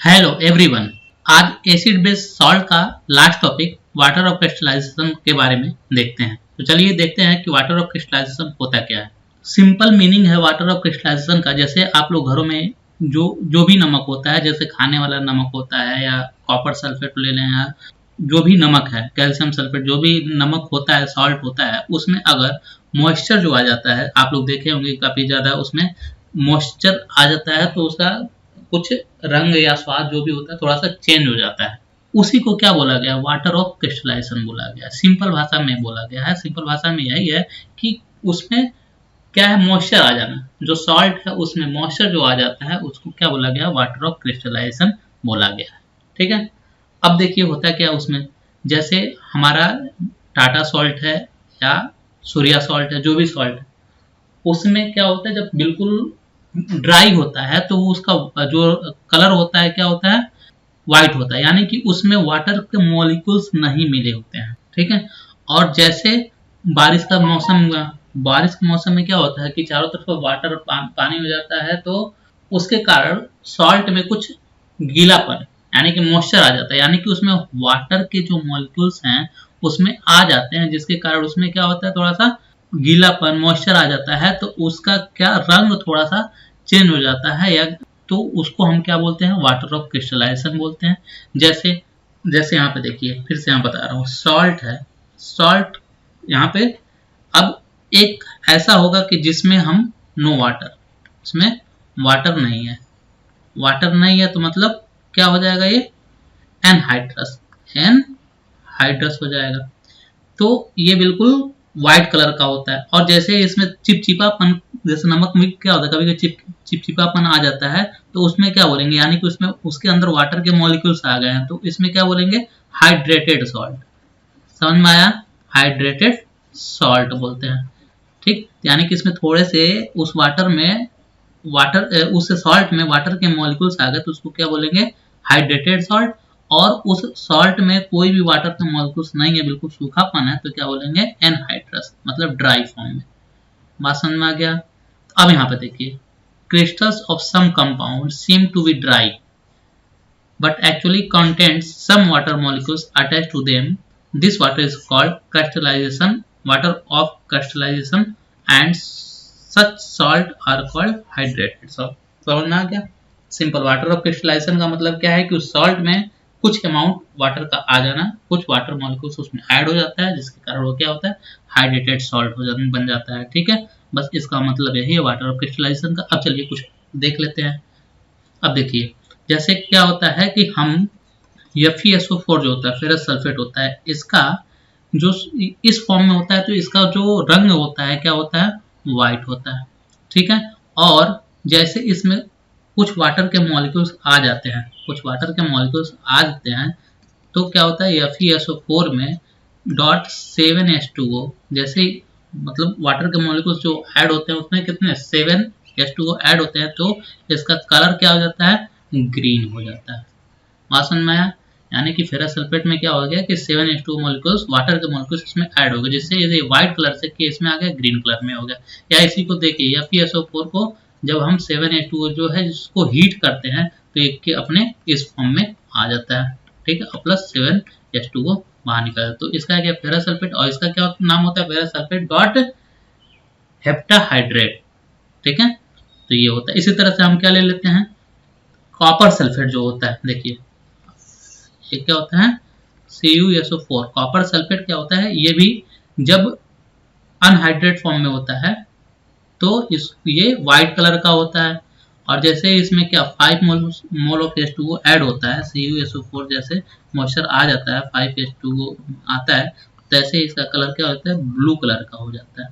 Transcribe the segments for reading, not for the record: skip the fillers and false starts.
Hello everyone. आज acid based salt का last topic water of crystallization के बारे में देखते हैं। तो चलिए देखते हैं कि वाटर ऑफ क्रिस्टलाइजेशन होता क्या है। सिंपल मीनिंग है वाटर ऑफ क्रिस्टलाइजेशन का, जैसे आप लोग घरों में जो जो भी नमक होता है, जैसे खाने वाला नमक होता है या कॉपर सल्फेट ले लें या जो भी नमक है, कैल्शियम सल्फेट, जो भी नमक होता है, सॉल्ट होता है, उसमें अगर मॉइस्चर जो आ जाता है, आप लोग देखे होंगे काफी ज्यादा उसमें मॉइस्चर आ जाता है तो उसका कुछ रंग या स्वाद जो भी होता है थोड़ा सा चेंज हो जाता है। उसी को क्या बोला गया, वाटर ऑफ क्रिस्टलाइजेशन बोला गया। सिंपल भाषा में बोला गया है, सिंपल भाषा में यही है कि उसमें क्या है, मॉइस्चर आ जाना। जो सॉल्ट है उसमें मॉइस्चर जो आ जाता है उसको क्या बोला गया, वाटर ऑफ क्रिस्टलाइजेशन बोला गया है। ठीक है। अब देखिए होता क्या उसमें, जैसे हमारा टाटा सॉल्ट है या सूर्या सॉल्ट है, जो भी सॉल्ट है, उसमें क्या होता है जब बिल्कुल ड्राई होता है तो उसका जो कलर होता है क्या होता है, व्हाइट होता है, यानी कि उसमें वाटर के मॉलिक्यूल्स नहीं मिले होते हैं। ठीक है। और जैसे बारिश का मौसम हुआ, बारिश के मौसम में क्या होता है कि चारों तरफ वाटर पानी हो जाता है, तो उसके कारण सॉल्ट में कुछ गीलापन यानी कि मॉइस्चर आ जाता है, यानी कि उसमें वाटर के जो मॉलिक्यूल्स हैं उसमें आ जाते हैं, जिसके कारण उसमें क्या होता है, थोड़ा सा गीलापन मॉइस्चर आ जाता है, तो उसका क्या रंग थोड़ा सा चेंज हो जाता है, या तो उसको हम क्या बोलते हैं, वाटर ऑफ क्रिस्टलाइजेशन बोलते हैं। जैसे जैसे यहाँ पे देखिए, फिर से यहाँ बता रहा हूँ, सॉल्ट है, सॉल्ट यहाँ पे अब एक ऐसा होगा कि जिसमें हम नो वाटर, इसमें वाटर नहीं है, वाटर नहीं है तो मतलब क्या हो जाएगा, ये एनहाइड्रस, एनहाइड्रस हो जाएगा। तो ये बिल्कुल व्हाइट कलर का होता है। और जैसे इसमें चिपचिपापन, जैसे नमक में क्या होता है, कभी कभी चिपचिपापन आ जाता है, तो उसमें क्या बोलेंगे, यानी कि उसमें उसके अंदर वाटर के मॉलिक्यूल्स आ गए हैं, तो इसमें क्या बोलेंगे, हाइड्रेटेड सॉल्ट। समझ में आया, हाइड्रेटेड सॉल्ट बोलते हैं। ठीक, यानी कि इसमें थोड़े से उस वाटर में उस सॉल्ट में वाटर के मॉलिक्यूल्स आ गए, तो उसको क्या बोलेंगे, हाइड्रेटेड सॉल्ट। और उस सॉल्ट में कोई भी वाटर के मॉलिक्यूल्स नहीं है, बिल्कुल सूखापन है, तो क्या बोलेंगे, एनहाइड्रस, मतलब ड्राई फॉर्म में। बात समझ में आ गया। अब यहाँ पे देखिए, crystals of some compounds seem to be dry but actually contains some water molecules attached to them. This water is called crystallization, water of crystallization, and such salt are called hydrated salt. समझ में आ गया। Simple water of crystallisation का मतलब क्या है कि उस salt में कुछ अमाउंट वाटर का आ जाना, कुछ वाटर मॉलिक्यूल्स उसमें ऐड हो जाता है, जिसके कारण वो क्या होता है, हाइड्रेटेड सॉल्ट हो जाता, बन जाता है। ठीक है, बस इसका मतलब यही है वाटर ऑफ क्रिस्टलाइजेशन का। अब चलिए कुछ देख लेते हैं। अब देखिए, जैसे क्या होता है कि हम FeSO4 जो होता है, फेरस सल्फेट होता है, इसका जो इस फॉर्म में होता है, तो इसका जो रंग होता है क्या होता है, व्हाइट होता है। ठीक है। और जैसे इसमें कुछ वाटर के मॉलिक्यूल्स आ जाते हैं, कुछ वाटर के मॉलिक्यूल्स आ जाते हैं, तो क्या होता है, FeSO4 में .7H2O, जैसे मतलब वाटर के मॉलिक्यूल्स जो ऐड होते हैं उसमें कितने 7H2O ऐड होते हैं, तो इसका कलर क्या हो जाता है, ग्रीन हो जाता है। बात समझ में आया। यानी कि फेरस सल्फेट में क्या हो गया कि 7H2O मॉलिक्यूल्स, वाटर के मॉलिक्यूल्स इसमें ऐड हो गए, जिससे ये व्हाइट कलर से कि इसमें आ गया ग्रीन कलर में हो गया। या इसी को देखिए, FeSO4 को जब हम 7H2O जो है जिसको हीट करते हैं, तो एक के अपने इस फॉर्म में आ जाता है। ठीक है, प्लस 7H2O बाहर निकल, तो इसका क्या, फेरस सल्फेट, और इसका क्या नाम होता है, फेरस सल्फेट डॉट हेप्टाहाइड्रेट। ठीक है, तो ये होता है। इसी तरह से हम क्या ले लेते हैं, कॉपर सल्फेट जो होता है, देखिए ये क्या होता है, CuSO4। कॉपर सल्फेट क्या होता है, ये भी जब अनहाइड्रेट फॉर्म में होता है तो ये व्हाइट कलर का होता है। और जैसे इसमें क्या 5 मोल ऑफ H2O ऐड होता है, CuSO4 जैसे मॉइस्चर आ जाता है, 5H2O आता है, तैसे इसका कलर क्या होता है, ब्लू कलर का हो जाता है।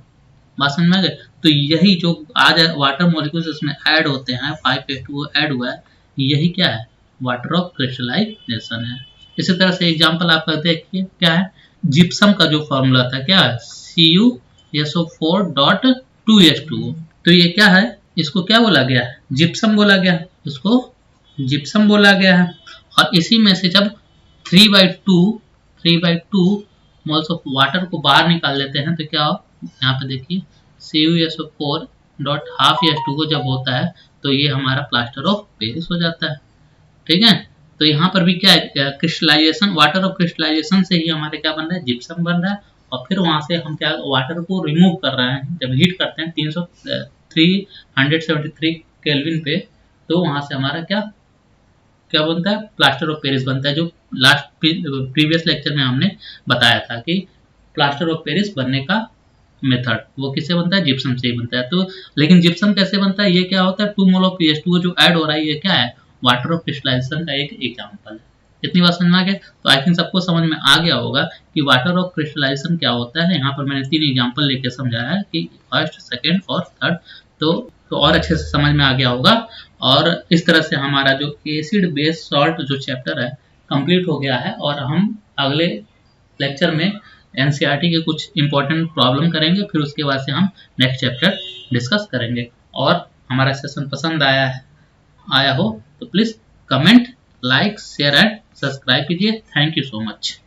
बात समझ में आ गई। तो यही जो आज वाटर मॉलिक्यूल्स इसमें ऐड होते हैं, 5H2O ऐड हुआ है, यही क्या है, वाटर ऑफ क्रिस्टलाइजेशन है। इसी तरह से एग्जांपल आप देखिए, क्या है, जिप्सम का जो फॉर्मूला था क्या है, CuSO4.2H2O। तो ये क्या है, इसको क्या बोला गया है, जिप्सम बोला गया है, इसको जिप्सम बोला गया है। और इसी में से जब 3/2 मोल्स ऑफ वाटर को बाहर निकाल लेते हैं, तो क्या हो, यहाँ पे देखिए CuSO4.12H2O जब होता है, तो ये हमारा प्लास्टर ऑफ पेरिस हो जाता है। ठीक है। तो यहाँ पर भी क्या है, क्रिस्टलाइजेशन, वाटर ऑफ क्रिस्टलाइजेशन से ही हमारे क्या बन रहा है, जिप्सम बन रहा है। और फिर वहां से हम क्या वाटर को रिमूव कर रहे हैं, जब हीट करते हैं 373 केल्विन पे, तो वहां से हमारा क्या क्या बनता है, प्लास्टर ऑफ पेरिस बनता है, जो लास्ट प्रीवियस लेक्चर में हमने बताया था कि प्लास्टर ऑफ पेरिस बनने का मेथड वो किससे बनता है, जिप्सम से ही बनता है। तो लेकिन जिप्सम कैसे बनता है, ये क्या होता है, 2 मोल ऑफ PH2 जो ऐड हो रहा है, ये क्या है, वाटर ऑफ क्रिस्टलाइजेशन का एक एग्जांपल है। इतनी बात समझ में आ गया। तो आई थिंक सबको समझ में आ गया होगा कि वाटर ऑफ क्रिस्टलाइजेशन क्या होता है। यहाँ पर मैंने 3 एग्जांपल लेके समझाया है कि फर्स्ट, सेकंड और थर्ड। तो और अच्छे से समझ में आ गया होगा। और इस तरह से हमारा जो एसिड बेस सॉल्ट जो चैप्टर है कंप्लीट हो गया है। और हम अगले लेक्चर में एनसीईआरटी के कुछ इंपॉर्टेंट प्रॉब्लम करेंगे, फिर उसके बाद से हम नेक्स्ट चैप्टर डिस्कस करेंगे। और हमारा सेशन पसंद आया हो तो please comment, like, share and subscribe कीजिए। Thank you so much.